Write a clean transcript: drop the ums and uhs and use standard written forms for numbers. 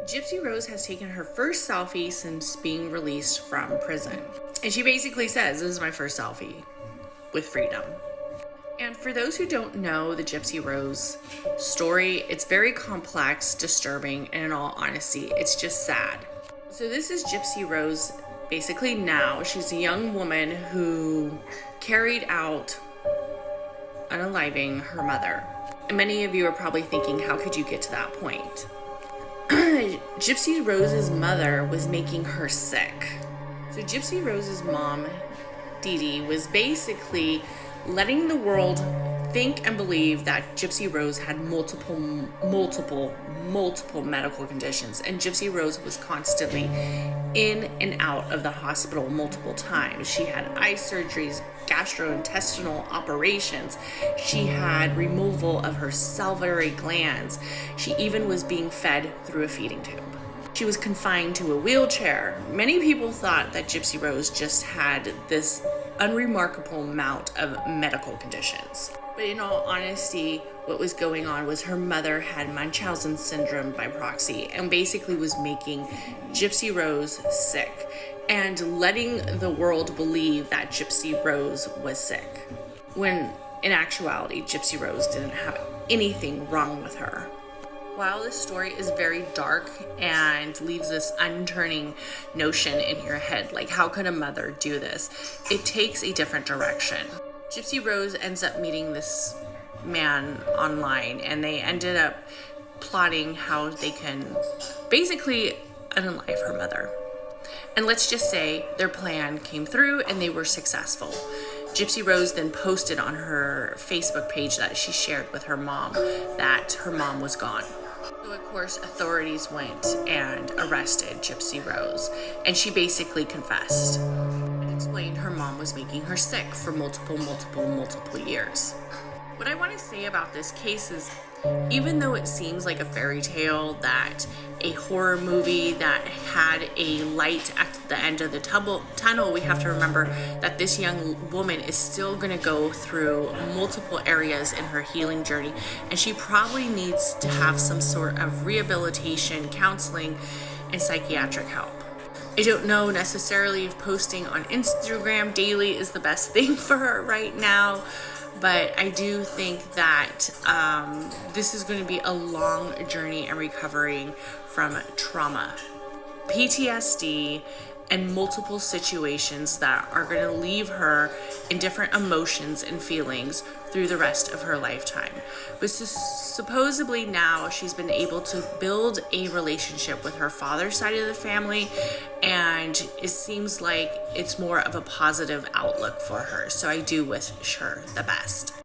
Gypsy Rose has taken her first selfie since being released from prison. And she basically says, "This is my first selfie with freedom." And for those who don't know the Gypsy Rose story, it's very complex, disturbing, and in all honesty, it's just sad. So this is Gypsy Rose basically now. She's a young woman who carried out unaliving her mother. And many of you are probably thinking, how could you get to that point? Gypsy Rose's mother was making her sick. So Gypsy Rose's mom, Dee Dee, was basically letting the world think and believe that Gypsy Rose had multiple medical conditions, and Gypsy Rose was constantly in and out of the hospital multiple times. She had eye surgeries, gastrointestinal operations. She had removal of her salivary glands. She even was being fed through a feeding tube. She was confined to a wheelchair. Many people thought that Gypsy Rose just had this unremarkable amount of medical conditions. But in all honesty, what was going on was her mother had Munchausen syndrome by proxy and basically was making Gypsy Rose sick and letting the world believe that Gypsy Rose was sick, when in actuality, Gypsy Rose didn't have anything wrong with her. While this story is very dark and leaves this unturning notion in your head, like how could a mother do this? It takes a different direction. Gypsy Rose ends up meeting this man online, and they ended up plotting how they can basically unalive her mother. And let's just say their plan came through and they were successful. Gypsy Rose then posted on her Facebook page that she shared with her mom that her mom was gone. So of course authorities went and arrested Gypsy Rose, and she basically confessed and explained her mom was making her sick for multiple years. What I want to say about this case is, even though it seems like a fairy tale, that a horror movie that had a light at the end of the tunnel, we have to remember that this young woman is still going to go through multiple areas in her healing journey, and she probably needs to have some sort of rehabilitation, counseling, and psychiatric help. I don't know necessarily if posting on Instagram daily is the best thing for her right now, but I do think that this is going to be a long journey in recovering from trauma, PTSD, and multiple situations that are going to leave her in different emotions and feelings through the rest of her lifetime. But supposedly now she's been able to build a relationship with her father's side of the family, and it seems like it's more of a positive outlook for her. So I do wish her the best.